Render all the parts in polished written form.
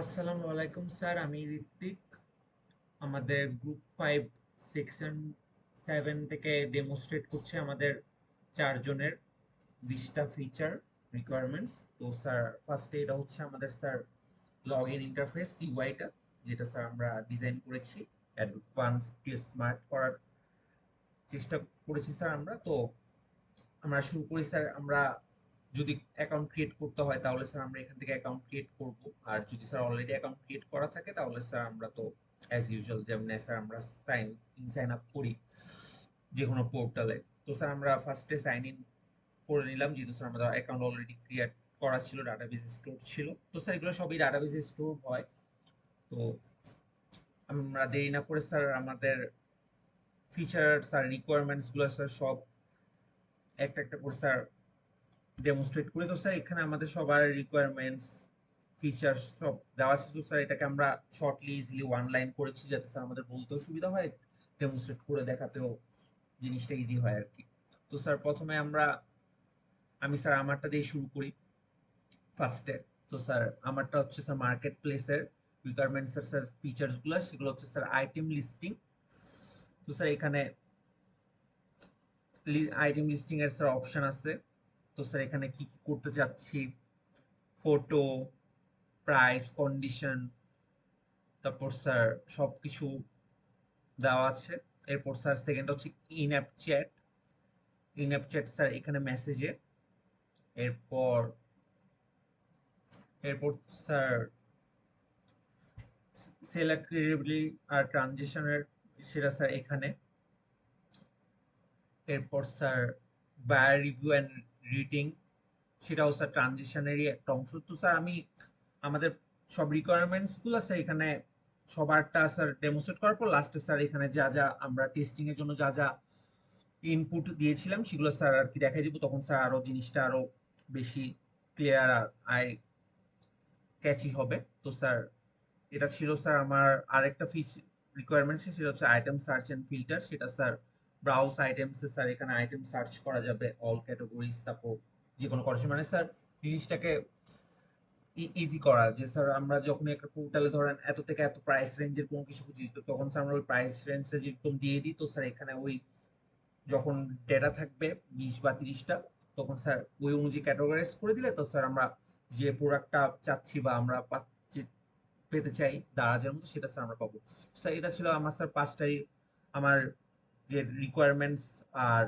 আসসালামু আলাইকুম স্যার, আমি ঋত্বিক। আমাদের গ্রুপ 5 সেকশন 7 থেকে ডেমোস্ট্রেট করছে আমাদের চারজনের 20টা ফিচার রিকোয়ারমেন্টস। তো স্যার, ফার্স্টে এটা হচ্ছে আমাদের স্যার লগ ইন ইন্টারফেস ইউআইটা, যেটা স্যার আমরা ডিজাইন করেছি অ্যাডভান্স স্মার্ট করার চেষ্টা করেছি স্যার আমরা। তো আমরা শুরু করি স্যার। আমরা যদি অ্যাকাউন্ট ক্রিয়েট করতে হয় তাহলে স্যার আমরা এখান থেকে অ্যাকাউন্ট ক্রিয়েট করব। আর যদি স্যার অলরেডি অ্যাকাউন্ট ক্রিয়েট করা থাকে তাহলে স্যার আমরা তো অ্যাজ ইউজুয়াল যেমন স্যার আমরা সাইন আপ করি যে কোনো পোর্টালে। তো স্যার আমরা ফার্স্টে সাইন ইন করে নিলাম, যেহেতু স্যার আমাদের অ্যাকাউন্ট অলরেডি ক্রিয়েট করা ছিল, ডাটাবেস স্টোর ছিল। তো স্যার এগুলো সবই ডাটাবেসে স্টোর হয়। তো আমরা দেরি না করে স্যার আমাদের ফিচার স্যার রিকোয়ারমেন্টস গুলো স্যার সব একটা একটা করে স্যার ডেমনস্ট্রেট করি। তো স্যার এখানে আমাদের সবার রিকোয়ারমেন্টস ফিচার্স সব দেওয়া আছে। তো স্যার এটাকে আমরা শর্টলি ইজিলি ওয়ান লাইন করেছি, যাতে স্যার আমাদের বলতেও সুবিধা হয়, ডেমনস্ট্রেট করে দেখাতেও জিনিসটা ইজি হয় আর কি। তো স্যার প্রথমে আমি স্যার আমারটা দিয়ে শুরু করি ফার্স্টে। তো স্যার আমারটা হচ্ছে স্যার মার্কেট প্লেসের রিকোয়ারমেন্টস এর স্যার ফিচার্স গুলো, সেগুলো হচ্ছে স্যার আইটেম লিস্টিং। তো স্যার এখানে আইটেম লিস্টিং এর স্যার অপশন আছে। তো স্যার এখানে কি কি করতে চাচ্ছি, ফটো, প্রাইস, কন্ডিশন, তারপর স্যার সবকিছু দেওয়া আছে। এরপর স্যার সেকেন্ড হচ্ছে in app chat. In app chat sir এখানে মেসেজে। এরপর এরপর স্যার সেলার ক্রেডিবিলিটি আর ট্রানজিশনের, সেটা স্যার এখানে। এরপর স্যার বায়ার রিভিউ অ্যান্ড রিটিং, সেটাও স্যার ট্রানজিশনেরই একটা অংশ। তো স্যার আমি আমাদের সব রিকোয়ারমেন্টস গুলো স্যার এখানে সবারটা স্যার ডেমোস্ট্রেট করার পর লাস্টে স্যার এখানে যা যা আমরা টেস্টিং এর জন্য যা যা ইনপুট দিয়েছিলাম সেগুলো স্যার আর কি দেখাই দিব। তখন স্যার আরো জিনিসটা আরো বেশি ক্লিয়ার আর আই ক্যাচি হবে। তো স্যার এটা ছিল স্যার আমার আরেকটা রিকোয়ারমেন্ট, সেটা হচ্ছে আইটেম সার্চ এন্ড ফিল্টার। সেটা স্যার ব্রাউজ আইটেমস, স্যার এখানে আইটেম সার্চ করা যাবে অল ক্যাটাগরিজ, তারপর যে কোনো করেছে মানে স্যার জিনিসটাকে ইজি করা, যে স্যার আমরা যখন একটা পোর্টালে ধরেন এত থেকে এত প্রাইস রেঞ্জের কোনো কিছু খুঁজি, তো তখন স্যার আমরা ওই প্রাইস রেঞ্জটা যেরকম দিয়ে দিই। তো স্যার এখানে ওই যখন ডেটা থাকবে 20 বা 30টা, তখন স্যার ওই অনুযায়ী ক্যাটাগরাইজ করে দিলে তো স্যার আমরা যে প্রোডাক্টটা চাচ্ছি বা আমরা পেতে চাই দারাজের মতো, সেটা স্যার আমরা পাবো। স্যার এটা ছিল আমার স্যার পাঁচটাই আমার যে রিকোয়ারমেন্টস আর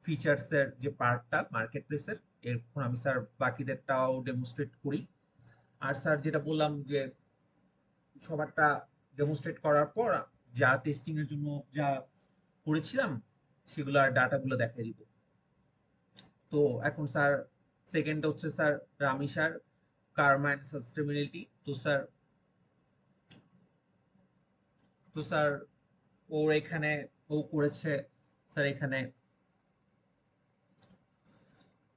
ফিচার্স এর যে পার্টটা মার্কেট প্লেসের। এরপর আমি স্যার বাকিদেরটাও ডেমনস্ট্রেট করি। আর স্যার যেটা বললাম যে সবারটা ডেমনস্ট্রেট করার পর যা টেস্টিং এর জন্য যা করেছিলাম সেগুলার ডাটাগুলো দেখাই দিব। তো এখন স্যার সেকেন্ড হচ্ছে স্যার রামিসার কার্মা অ্যান্ড সাস্টেনেবিলিটি। তো স্যার ওর এখানে ও করেছে স্যার এখানে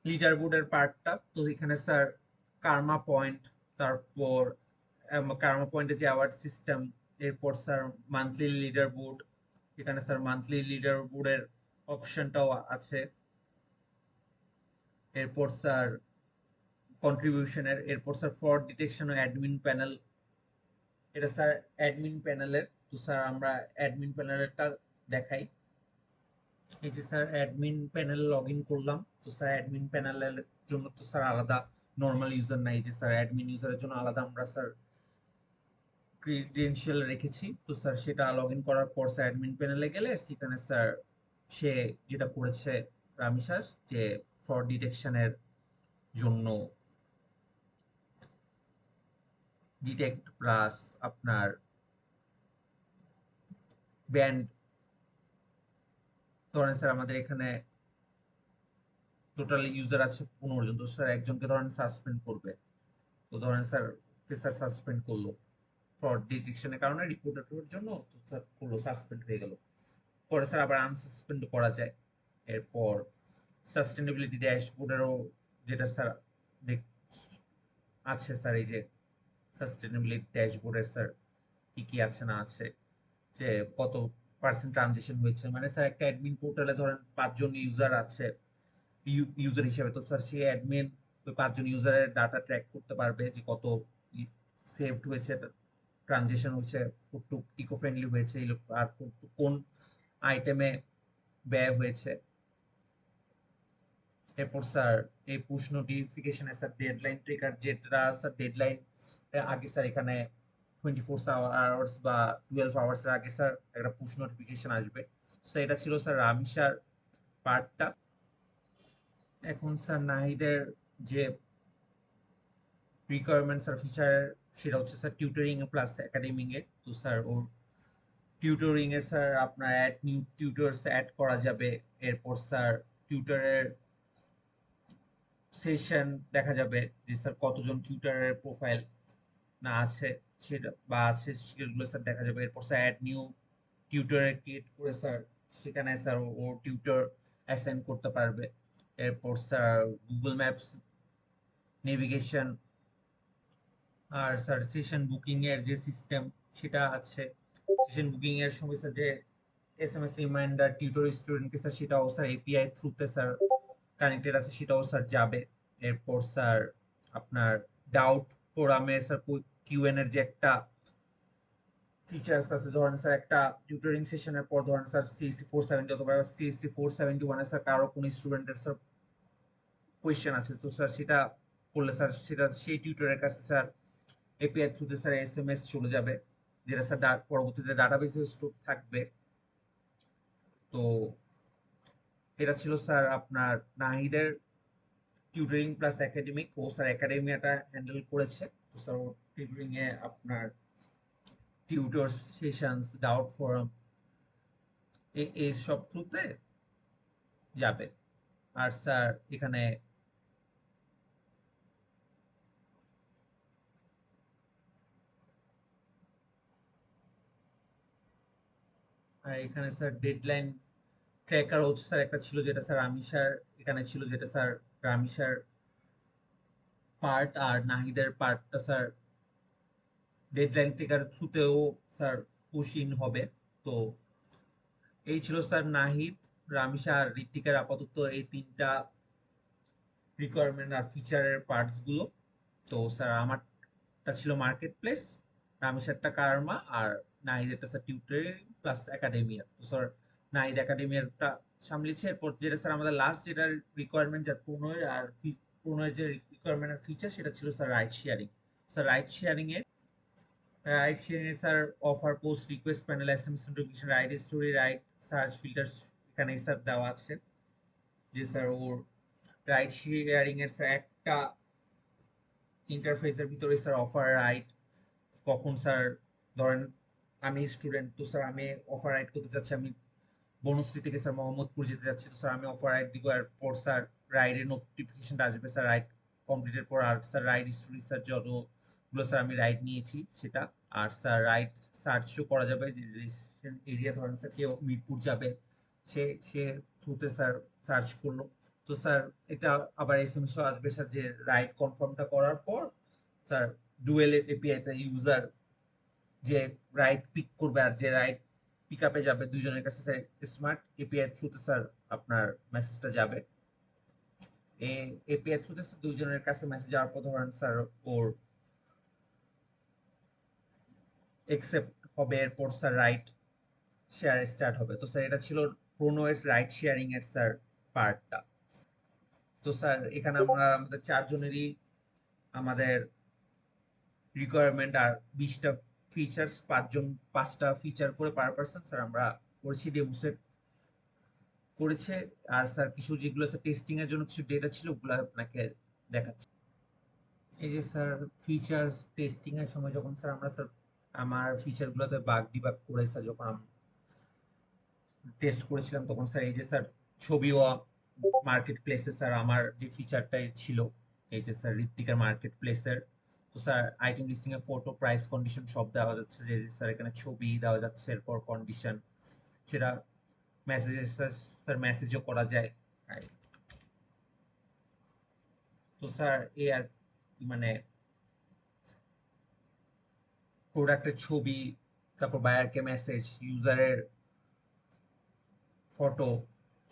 লিডার বোর্ডের পার্টটা। তো এখানে স্যার কার্মা পয়েন্ট, তারপর কার্মা পয়েন্টের যে অ্যাওয়ার্ড সিস্টেম, এরপর স্যার মান্থলি লিডার বোর্ড। এখানে স্যার মান্থলি লিডার বোর্ডের অপশনটাও আছে। এরপর স্যার কন্ট্রিবিউশনের, এরপর স্যার ফ্রড ডিটেকশন ও অ্যাডমিন প্যানেল। এটা স্যার অ্যাডমিন প্যানেলের। তো স্যার আমরা অ্যাডমিন প্যানেলেরটা দেখাই। এই যে sir admin panel log in করলাম। তো স্যার অ্যাডমিন প্যানেলের জন্য তো স্যার আলাদা নর্মাল ইউজার নাই, যে স্যার অ্যাডমিন ইউজারের জন্য আলাদা আমরা স্যার ক্রিডেনশিয়াল রেখেছি। তো স্যার সেটা লগ ইন করার পর স্যার অ্যাডমিন প্যানেলে গেলে সেখানে স্যার সে যেটা করেছে রামিসাস, যে ফ্রড ডিটেকশনের জন্য ডিটেক্ট প্লাস আপনার ব্যান্ড, ধরেন স্যার আমাদের এখানে টোটাল ইউজার আছে 15 জন। তো স্যার একজনকে ধরেন সাসপেন্ড করবে। তো ধরেন স্যার কে স্যার সাসপেন্ড করলো ফ্রড ডিটেকশনের কারণে, রিপোর্টের জন্য। তো স্যার করলো, সাসপেন্ড হয়ে গেল। পরে স্যার আবার আনসাসপেন্ড করা যায়। এরপর সাস্টেনেবিলিটি ড্যাশবোর্ডেরও যেটা স্যার দেখ আছে স্যার, এই যে সাস্টেনেবিলিটি ড্যাশবোর্ডের স্যার কি কি আছে না আছে, যে কত পার্সেন্ট ট্রানজেকশন হয়েছে। মানে স্যার একটা অ্যাডমিন পোর্টালে ধরেন 5 জন ইউজার আছে ইউজার হিসেবে। তো স্যার সেই অ্যাডমিন ওই 5 জন ইউজারের ডাটা ট্র্যাক করতে পারবে, যে কত সেভড হয়েছে, ট্রানজেকশন হয়েছে, কতটুক ইকো ফ্রেন্ডলি হয়েছে, আর কোন আইটেমে ব্যয় হয়েছে। এরপর স্যার এই পুশ নোটিফিকেশনে স্যার ডেডলাইন ট্রিগার, যেটা স্যার ডেডলাইন আগে স্যার এখানে 24 আওয়ার্স বা 12 আওয়ার্স এর আগে স্যার একটা পুশ নোটিফিকেশন আসবে। স্যার এটা ছিল স্যার রামিসার পার্টটা। এখন স্যার নাহিদের যে রিকোয়ারমেন্টস আর ফিচার, সেটা হচ্ছে স্যার টিউটরিং প্লাস একাডেমিং এ। তো স্যার ওর টিউটরিং এ স্যার আপনার নিউ টিউটরস অ্যাড করা যাবে। এরপর স্যার টিউটরের সেশন দেখা যাবে যে স্যার কতজন টিউটরের প্রোফাইল না আছে সেটা বা আছে সেগুলো স্যার দেখা যাবে। এরপর sir add new tutor create করে স্যার সেখানে স্যার ও টিউটর অ্যাসাইন করতে পারবে। এরপর স্যার গুগল ম্যাপস নেভিগেশন আর স্যার সেশন বুকিং এর যে সিস্টেম সেটা আছে। সেশন বুকিং এর সময় স্যার যে এসএমএস রিমাইন্ডার টিউটর স্টুডেন্টকে স্যার সেটাও স্যার এপিআই থ্রুতে স্যার কানেক্টেড আছে, সেটাও স্যার যাবে। এরপর স্যার আপনার ডাউট ফোরামে স্যার কিউএন এর যে একটা ফিচার্স আছে, ধরেন স্যার একটা টিউটরিং সেশনের পর ধরেন স্যার সিএসসি 470 অথবা সিএসসি 471 এ স্যার কারো কোনো স্টুডেন্টের স্যার কোয়েশ্চেন আছে, তো স্যার সেটা করলে স্যার সেটা সেই টিউটরের কাছে স্যার এপিআই থ্রুতে স্যার এসএমএস চলে যাবে, যেটা স্যার পরবর্তীতে ডাটাবেসে স্টোর থাকবে। তো এটা ছিল স্যার আপনার নাহিদের টিউটরিং প্লাস একাডেমিক। ও স্যার একাডেমিয়াটা হ্যান্ডেল করেছে। তো স্যার ও টিউটরিং এ আপনার টিউটর সেশনস, ডাউট ফোরাম এই সব থ্রুতে যাবে। আর স্যার এখানে স্যার ডেডলাইন ট্র্যাকার হচ্ছে স্যার একটা ছিল, যেটা স্যার আমিষার এখানে ছিল, যেটা স্যার রামিসার পার্ট আর নাহিদের পার্টটা স্যার ডেডলাইন ট্র্যাকার থ্রুতেও স্যার পুশ ইন হবে। তো এই ছিল স্যার নাহিদ, রামিসা আর ঋত্বিকার আপাতত এই তিনটা রিকোয়ারমেন্ট আর ফিচারের পার্টস গুলো। তো স্যার আমারটা ছিল মার্কেট প্লেস, রামিসারটা কার্মা, আর নাহিদেরটা স্যার টিউটরিং প্লাস একাডেমিয়া। তো স্যার নাহিদ একাডেমিয়ারটা সামলিয়েছে। এরপর যেটা স্যার আমাদের লাস্ট যেটা রিকোয়ারমেন্ট, যার প্রণয়ের আর প্রণয়ের যে রিকোয়ারমেন্ট আর ফিচার, সেটা ছিল sir right sharing. Sir right sharing এ sir offer, post, request, panel, SMS notification, right story, right search filters এখানে স্যার দেওয়া আছে। যে স্যার ওর রাইট শেয়ারিং এর স্যার একটা ইন্টারফেসের ভিতরে স্যার অফার রাইট কখন স্যার, ধরেন আমি স্টুডেন্ট, তো স্যার আমি অফার রাইট করতে চাচ্ছি, আমি বনশ্রী থেকে স্যার মোহাম্মদপুর যেতে যাচ্ছি, তো স্যার আমি অফার রাইট দিব। এরপর স্যার রাইডের নোটিফিকেশনটা আসবে স্যার রাইড কমপ্লিটের পর। আর স্যার রাইড স্টোরি স্যার যতগুলো স্যার আমি রাইড নিয়েছি সেটা। আর স্যার রাইড সার্চও করা যাবে, যে রেজিস্ট্রেশন এরিয়া, ধরেন স্যার কেউ মিরপুর যাবে, সে সে থ্রুতে স্যার সার্চ করলো। তো স্যার এটা আবার এসএমএস আসবে স্যার যে রাইড কনফার্মটা করার পর স্যার ডুয়েল এপিআই তে ইউজার যে রাইট পিক করবে আর যে রাইট পিক আপে যাবে, দুইজনের কাছে স্যার স্মার্ট এপিআই থ্রুতে স্যার আপনার মেসেজটা যাবে। এপিআই থ্রুতে দুইজনের কাছে মেসেজ যাওয়ার পর ধরেন স্যার ওর একসেপ্ট হবে, এরপর স্যার রাইট শেয়ার স্টার্ট হবে। তো স্যার এটা ছিল প্রণয়ের রাইট শেয়ারিং এর স্যার পার্টটা। তো স্যার এখানে আমরা আমাদের চারজনেরই আমাদের রিকোয়ারমেন্ট আর 20টা ফিচার্স, পাঁচটা ফিচার করে পার পার্সন স্যার আমরা করেছি, ডেমোস্ট্রেট করেছে। আর স্যার কিছু যেগুলো স্যার টেস্টিং এর জন্য কিছু ডেটা ছিল, ওগুলো আপনাকে দেখাচ্ছি। এই যে স্যার ফিচার্স টেস্টিং এর সময় যখন স্যার আমরা স্যার আমার ফিচার গুলোতে বাগ ডিবাগ করে স্যার যখন টেস্ট করেছিলাম, তখন স্যার এই যে স্যার ছবিও মার্কেট প্লেসে স্যার আমার যে ফিচারটাই ছিল, এই যে স্যার ঋত্বিকার মার্কেট প্লেসের, তো স্যার আইটেম লিস্টিং এ ফটো, প্রাইস, কন্ডিশন সব দেওয়া যাচ্ছে। যে স্যার এখানে ছবি দেওয়া যাচ্ছে, এরপর কন্ডিশন সেটা মেসেজে স্যার মেসেজও করা যায়। তো স্যার এই আর মানে প্রোডাক্টের ছবি, তারপর বায়ারকে মেসেজ, ইউজারের ফটো,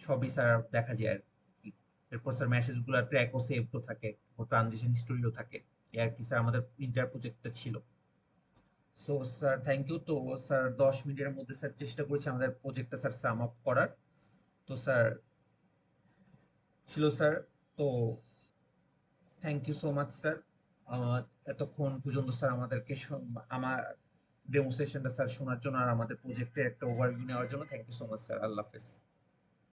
সবই স্যার দেখা যায় আর কি। এরপর স্যার মেসেজগুলো ট্র্যাকও সেভড থাকে, ও ট্রানজিশন হিস্টোরিও থাকে। এই আর কি স্যার আমাদের ইন্টার প্রজেক্টটা ছিল। So sir thank you. তো স্যার 10 মিনিটের মধ্যে স্যার চেষ্টা করেছি আমাদের প্রজেক্টটা স্যার সাম আপ করার। তো স্যার ছিল স্যার। তো thank you so much sir. এতক্ষণ পর্যন্ত স্যার আমাদেরকে আমার ডেমোস্ট্রেশনটা স্যার শোনার জন্য আর আমাদের প্রজেক্টের একটা ওভারভিউ নেওয়ার জন্য thank you so much sir. আল্লাহ হাফেজ।